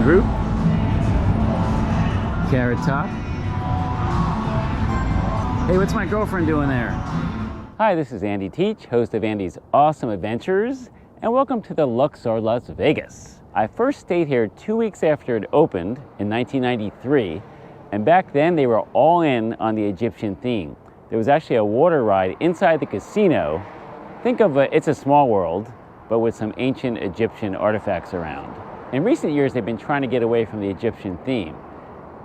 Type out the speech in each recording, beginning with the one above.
Man Group. Carrot Top. Hey, what's my girlfriend doing there? Hi, this is Andy Teach, host of Andy's Awesome Adventures, and welcome to the Luxor Las Vegas. I first stayed here 2 weeks after it opened in 1993, and back then they were all in on the Egyptian theme. There was actually a water ride inside the casino. Think of It's a Small World, but with some ancient Egyptian artifacts around. In recent years, they've been trying to get away from the Egyptian theme.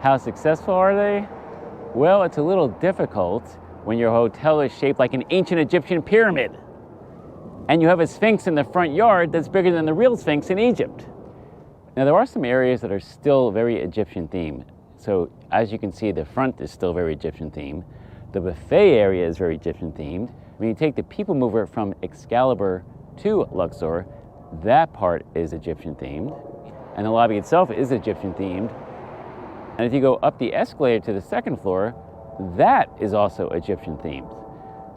How successful are they? Well, it's a little difficult when your hotel is shaped like an ancient Egyptian pyramid, and you have a sphinx in the front yard that's bigger than the real sphinx in Egypt. Now, there are some areas that are still very Egyptian themed. So, as you can see, the front is still very Egyptian themed. The buffet area is very Egyptian themed. When you take the people mover from Excalibur to Luxor, that part is Egyptian themed. And the lobby itself is Egyptian themed. And if you go up the escalator to the second floor, that is also Egyptian themed.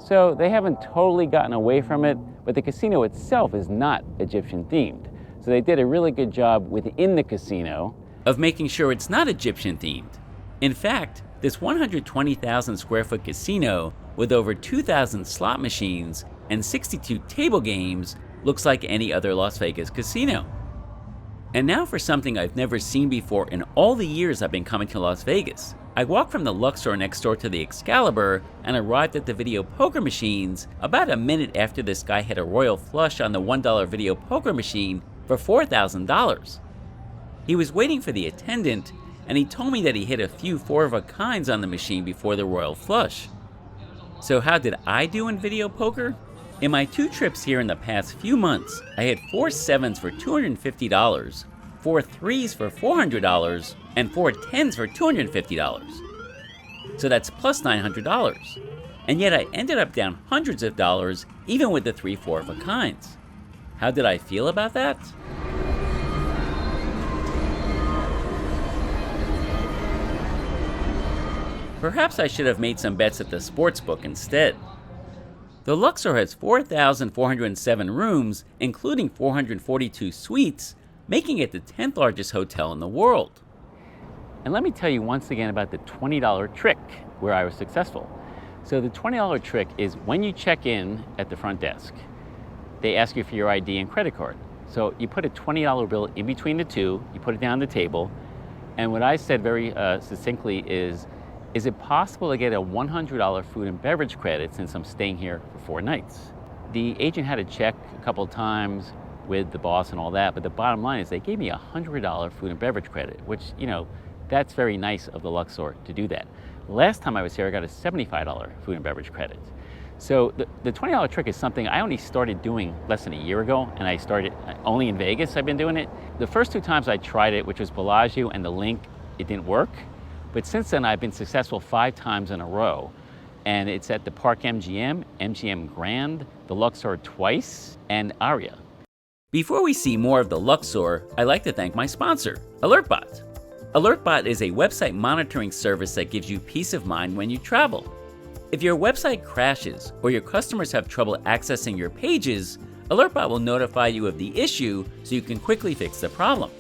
So they haven't totally gotten away from it, but the casino itself is not Egyptian themed. So they did a really good job within the casino of making sure it's not Egyptian themed. In fact, this 120,000 square foot casino with over 2,000 slot machines and 62 table games looks like any other Las Vegas casino. And now for something I've never seen before in all the years I've been coming to Las Vegas. I walked from the Luxor next door to the Excalibur and arrived at the video poker machines about a minute after this guy hit a royal flush on the $1 video poker machine for $4,000. He was waiting for the attendant, and he told me that he hit a few 4-of-a-kinds on the machine before the royal flush. So how did I do in video poker? In my 2 trips here in the past few months, I had 4 7s for $250, 4 3s for $400, and 4 10s for $250. So that's plus $900. And yet I ended up down hundreds of dollars even with the 3 4-of-a-kinds. How did I feel about that? Perhaps I should have made some bets at the sportsbook instead. The Luxor has 4,407 rooms, including 442 suites, making it the 10th largest hotel in the world. And let me tell you once again about the $20 trick where I was successful. So the $20 trick is when you check in at the front desk, they ask you for your ID and credit card. So you put a $20 bill in between the two, you put it down on the table, and what I said very succinctly is it possible to get a $100 food and beverage credit since I'm staying here for 4 nights? The agent had to check a couple of times with the boss and all that, but the bottom line is they gave me a $100 food and beverage credit, which, you know, that's very nice of the Luxor to do that. Last time I was here, I got a $75 food and beverage credit. So the $20 trick is something I only started doing less than a year ago, and I started only in Vegas. I've been doing it. The first 2 times I tried it, which was Bellagio and the Link, it didn't work. But since then, I've been successful 5 times in a row. And it's at the Park MGM, MGM Grand, the Luxor twice, and Aria. Before we see more of the Luxor, I'd like to thank my sponsor, AlertBot. AlertBot is a website monitoring service that gives you peace of mind when you travel. If your website crashes or your customers have trouble accessing your pages, AlertBot will notify you of the issue so you can quickly fix the problem.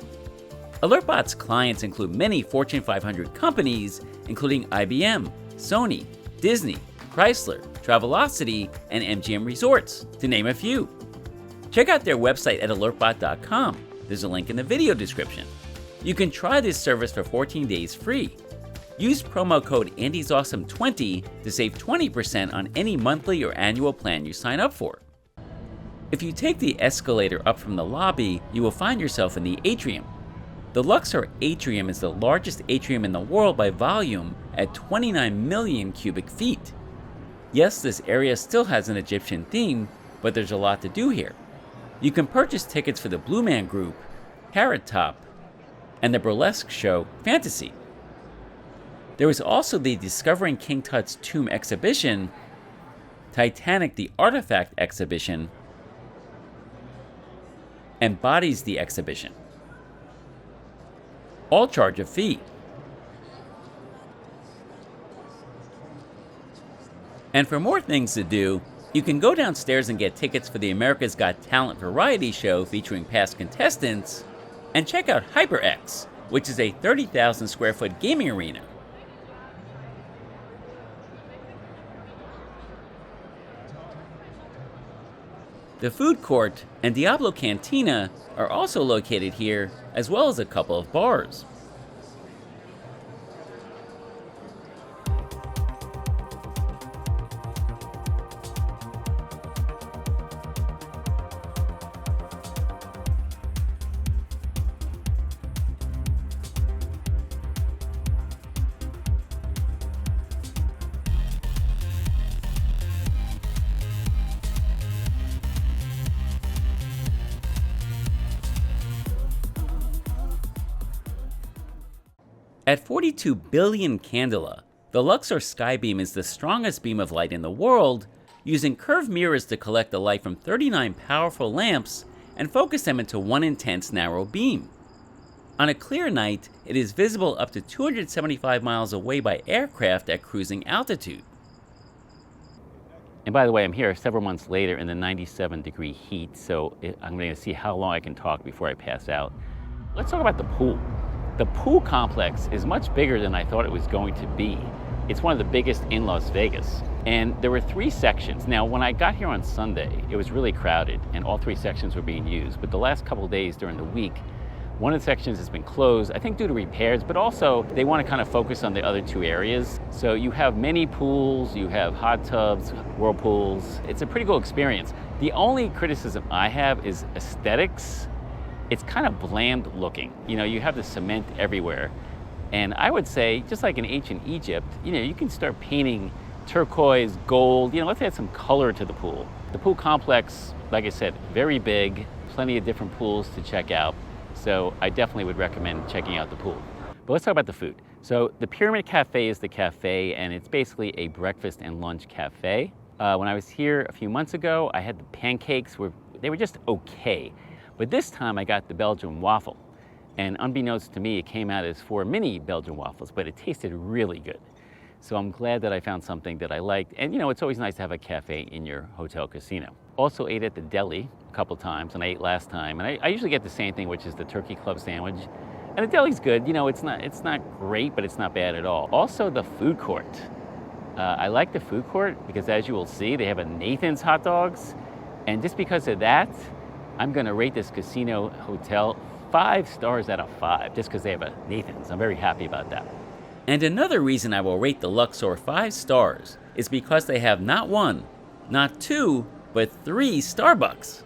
AlertBot's clients include many Fortune 500 companies, including IBM, Sony, Disney, Chrysler, Travelocity, and MGM Resorts, to name a few. Check out their website at alertbot.com. There's a link in the video description. You can try this service for 14 days free. Use promo code AndysAwesome20 to save 20% on any monthly or annual plan you sign up for. If you take the escalator up from the lobby, you will find yourself in the Atrium. The Luxor Atrium is the largest atrium in the world by volume at 29 million cubic feet. Yes, this area still has an Egyptian theme, but there's a lot to do here. You can purchase tickets for the Blue Man Group, Carrot Top, and the burlesque show Fantasy. There was also the Discovering King Tut's Tomb exhibition, Titanic the Artifact exhibition, and Bodies the exhibition. All charge a fee. And for more things to do, you can go downstairs and get tickets for the America's Got Talent variety show featuring past contestants, And check out HyperX, which is a 30,000 square foot gaming arena. The food court and Diablo Cantina are also located here, as well as a couple of bars. At 42 billion candela, the Luxor Skybeam is the strongest beam of light in the world, using curved mirrors to collect the light from 39 powerful lamps and focus them into one intense narrow beam. On a clear night, it is visible up to 275 miles away by aircraft at cruising altitude. And by the way, I'm here several months later in the 97-degree heat, so I'm going to see how long I can talk before I pass out. Let's talk about the pool. The pool complex is much bigger than I thought it was going to be. It's one of the biggest in Las Vegas. And there were 3 sections. Now, when I got here on Sunday, it was really crowded and all 3 sections were being used. But the last couple of days during the week, one of the sections has been closed, I think due to repairs, but also they want to kind of focus on the other 2 areas. So you have many pools, you have hot tubs, whirlpools. It's a pretty cool experience. The only criticism I have is aesthetics. It's kind of bland looking. You know, you have the cement everywhere. And I would say, just like in ancient Egypt, you know, you can start painting turquoise, gold, you know, let's add some color to the pool. The pool complex, like I said, very big, plenty of different pools to check out. So I definitely would recommend checking out the pool. But let's talk about the food. So the Pyramid Cafe is the cafe, and it's basically a breakfast and lunch cafe. When I was here a few months ago, I had the pancakes, they were just okay. But this time I got the Belgian waffle. And unbeknownst to me, it came out as 4 mini Belgian waffles, but it tasted really good. So I'm glad that I found something that I liked. And you know, it's always nice to have a cafe in your hotel casino. Also ate at the Deli a couple times, and I ate last time. And I usually get the same thing, which is the turkey club sandwich. And the deli's good. You know, it's not great, but it's not bad at all. Also the food court. I like the food court because, as you will see, they have a Nathan's hot dogs. And just because of that, I'm gonna rate this casino hotel 5 stars out of 5, just because they have a Nathan's. I'm very happy about that. And another reason I will rate the Luxor 5 stars is because they have not 1, not 2, but 3 Starbucks.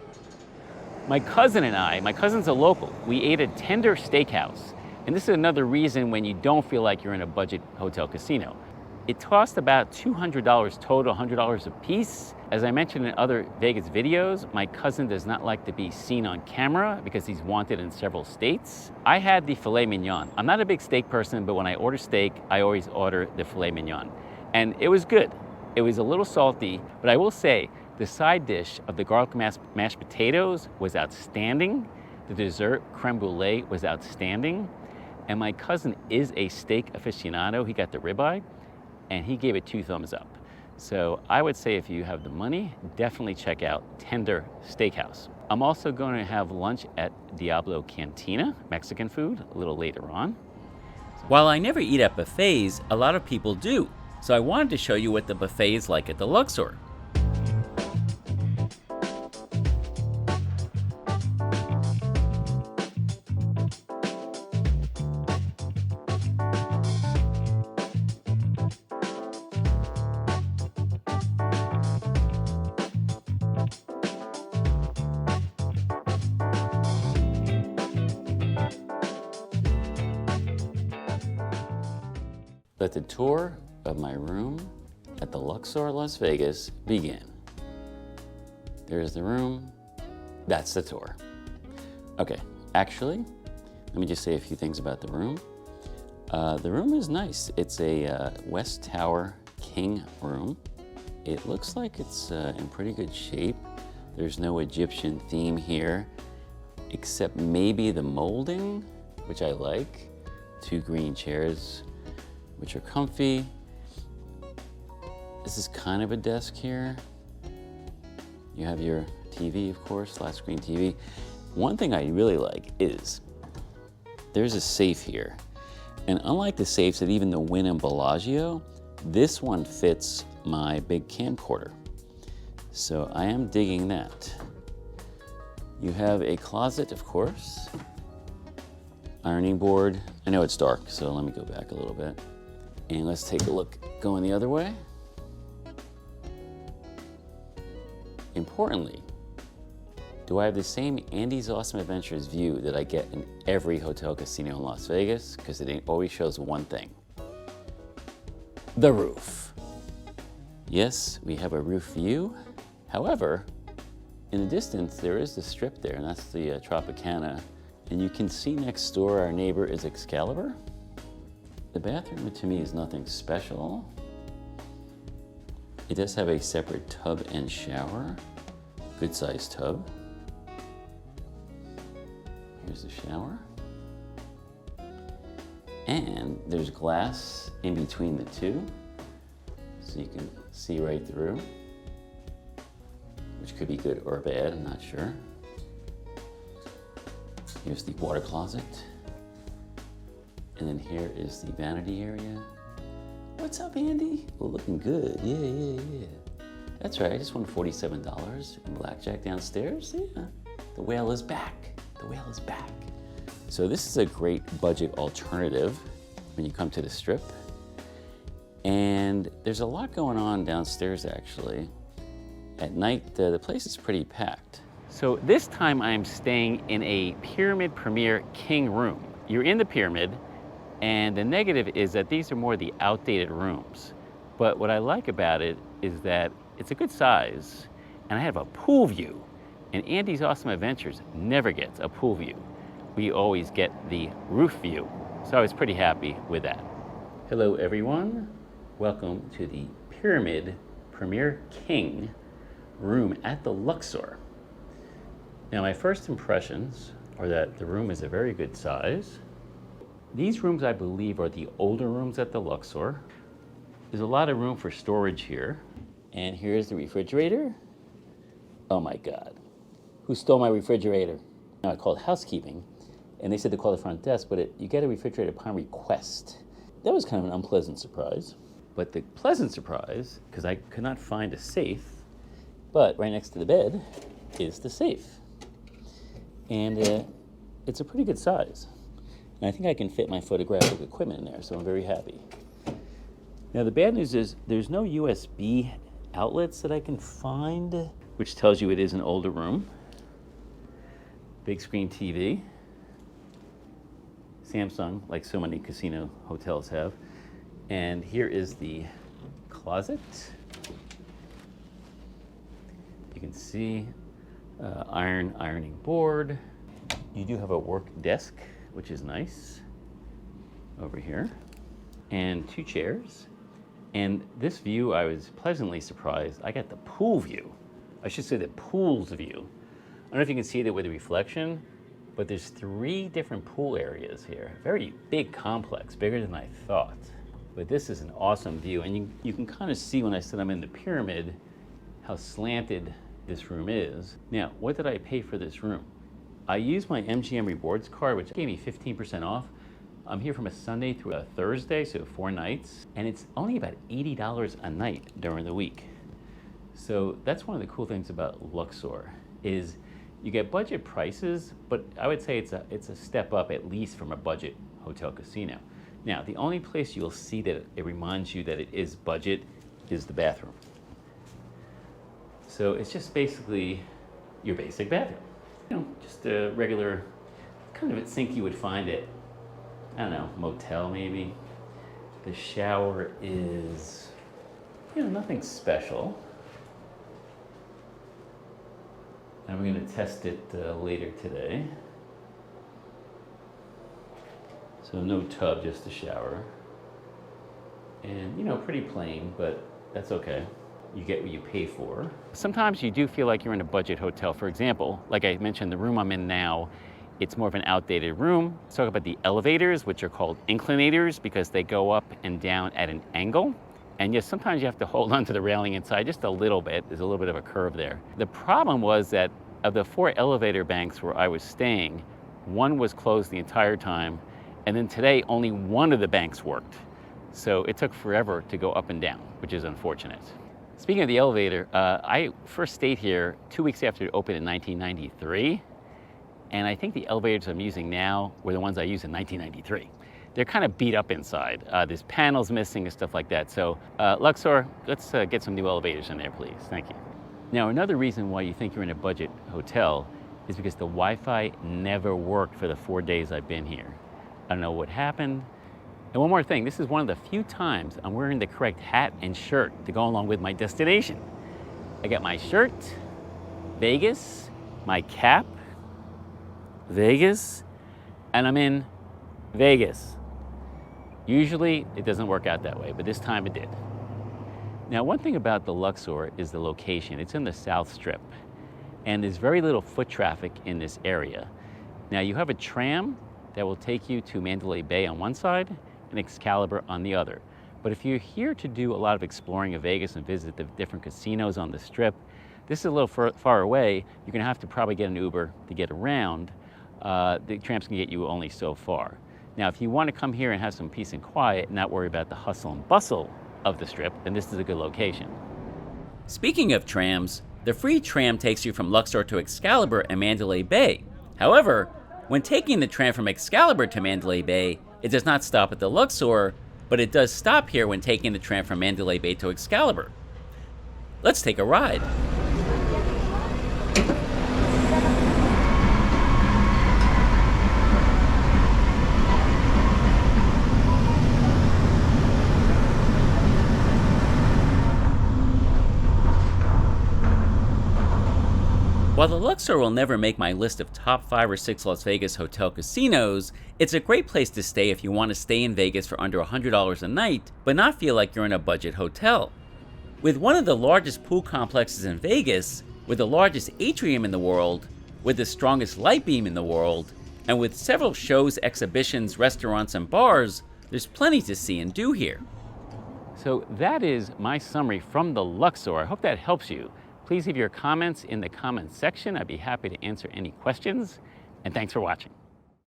My cousin and I, my cousin's a local, we ate at Tender Steakhouse. And this is another reason when you don't feel like you're in a budget hotel casino. It cost about $200 total, $100 a piece. As I mentioned in other Vegas videos, my cousin does not like to be seen on camera because he's wanted in several states. I had the filet mignon. I'm not a big steak person, but when I order steak, I always order the filet mignon. And it was good. It was a little salty, but I will say the side dish of the garlic mashed potatoes was outstanding. The dessert, creme brulee, was outstanding. And my cousin is a steak aficionado. He got the ribeye, and he gave it 2 thumbs up. So I would say if you have the money, definitely check out Tender Steakhouse. I'm also going to have lunch at Diablo Cantina, Mexican food, a little later on. While I never eat at buffets, a lot of people do. So I wanted to show you what the buffet is like at the Luxor. Let the tour of my room at the Luxor Las Vegas begin. There's the room. That's the tour. Okay, actually, let me just say a few things about the room. The room is nice. It's a West Tower King room. It looks like it's in pretty good shape. There's no Egyptian theme here, except maybe the molding, which I like. 2 green chairs, which are comfy. This is kind of a desk here. You have your TV, of course, flat screen TV. One thing I really like is there's a safe here. And unlike the safes at even the Wynn and Bellagio, this one fits my big camcorder. So I am digging that. You have a closet, of course. Ironing board. I know it's dark, so let me go back a little bit. And let's take a look going the other way. Importantly, do I have the same Andy's Awesome Adventures view that I get in every hotel casino in Las Vegas? Because it always shows one thing. The roof. Yes, we have a roof view. However, in the distance, there is the strip there, and that's the Tropicana. And you can see next door, our neighbor is Excalibur. The bathroom, to me, is nothing special. It does have a separate tub and shower. Good sized tub. Here's the shower. And there's glass in between the two, so you can see right through, which could be good or bad, I'm not sure. Here's the water closet. And then here is the vanity area. What's up, Andy? Oh, looking good. Yeah. That's right, I just won $47 in blackjack downstairs. Yeah, the whale is back. The whale is back. So this is a great budget alternative when you come to the Strip. And there's a lot going on downstairs, actually. At night, the place is pretty packed. So this time I'm staying in a Pyramid Premier King room. You're in the Pyramid, and the negative is that these are more the outdated rooms. But what I like about it is that it's a good size, and I have a pool view. And Andy's Awesome Adventures never gets a pool view. We always get the roof view. So I was pretty happy with that. Hello, everyone. Welcome to the Pyramid Premier King room at the Luxor. Now, my first impressions are that the room is a very good size. These rooms, I believe, are the older rooms at the Luxor. There's a lot of room for storage here. And here's the refrigerator. Oh my God. Who stole my refrigerator? Now, I called housekeeping, and they said to call the front desk, but you get a refrigerator upon request. That was kind of an unpleasant surprise. But the pleasant surprise, because I could not find a safe, but right next to the bed is the safe. And it's a pretty good size. And I think I can fit my photographic equipment in there, so I'm very happy. Now, the bad news is there's no USB outlets that I can find, which tells you it is an older room. Big screen TV. Samsung, like so many casino hotels have. And here is the closet. You can see ironing board. You do have a work desk, which is nice, over here. And 2 chairs. And this view, I was pleasantly surprised. I got the pool view. I should say the pool's view. I don't know if you can see that with the reflection, but there's 3 different pool areas here. Very big complex, bigger than I thought. But this is an awesome view, and you can kind of see when I said I'm in the Pyramid how slanted this room is. Now, what did I pay for this room? I used my MGM Rewards card, which gave me 15% off. I'm here from a Sunday through a Thursday, so 4 nights, and it's only about $80 a night during the week. So that's one of the cool things about Luxor, is you get budget prices, but I would say it's a step up at least from a budget hotel casino. Now, the only place you'll see that it reminds you that it is budget is the bathroom. So it's just basically your basic bathroom. You know, just a regular, kind of a sink you would find at, I don't know, motel maybe. The shower is, you know, nothing special. And we're going to test it later today. So no tub, just a shower. And, you know, pretty plain, but that's okay. You get what you pay for. Sometimes you do feel like you're in a budget hotel. For example, like I mentioned, the room I'm in now, it's more of an outdated room. Let's talk about the elevators, which are called Inclinators because they go up and down at an angle. And yes, sometimes you have to hold onto the railing inside just a little bit. There's a little bit of a curve there. The problem was that of the 4 elevator banks where I was staying, one was closed the entire time, and then today only one of the banks worked. So it took forever to go up and down, which is unfortunate. Speaking of the elevator, I first stayed here 2 weeks after it opened in 1993, and I think the elevators I'm using now were the ones I used in 1993. They're kind of beat up inside. There's panels missing and stuff like that. So Luxor, let's get some new elevators in there, please. Thank you. Now, another reason why you think you're in a budget hotel is because the Wi-Fi never worked for the 4 days I've been here. I don't know what happened. And one more thing, this is one of the few times I'm wearing the correct hat and shirt to go along with my destination. I got my shirt, Vegas, my cap, Vegas, and I'm in Vegas. Usually it doesn't work out that way, but this time it did. Now, one thing about the Luxor is the location. It's in the South Strip, and there's very little foot traffic in this area. Now, you have a tram that will take you to Mandalay Bay on one side and Excalibur on the other. But if you're here to do a lot of exploring of Vegas and visit the different casinos on the Strip, this is a little far away. You're gonna have to probably get an Uber to get around. The trams can get you only so far. Now, if you want to come here and have some peace and quiet and not worry about the hustle and bustle of the Strip, then this is a good location. Speaking of trams, the free tram takes you from Luxor to Excalibur and Mandalay Bay. However, when taking the tram from Excalibur to Mandalay Bay, it does not stop at the Luxor, but it does stop here when taking the tram from Mandalay Bay to Excalibur. Let's take a ride. While the Luxor will never make my list of top 5 or 6 Las Vegas hotel casinos, it's a great place to stay if you want to stay in Vegas for under $100 a night, but not feel like you're in a budget hotel. With one of the largest pool complexes in Vegas, with the largest atrium in the world, with the strongest light beam in the world, and with several shows, exhibitions, restaurants, and bars, there's plenty to see and do here. So that is my summary from the Luxor. I hope that helps you. Please leave your comments in the comments section. I'd be happy to answer any questions, and thanks for watching.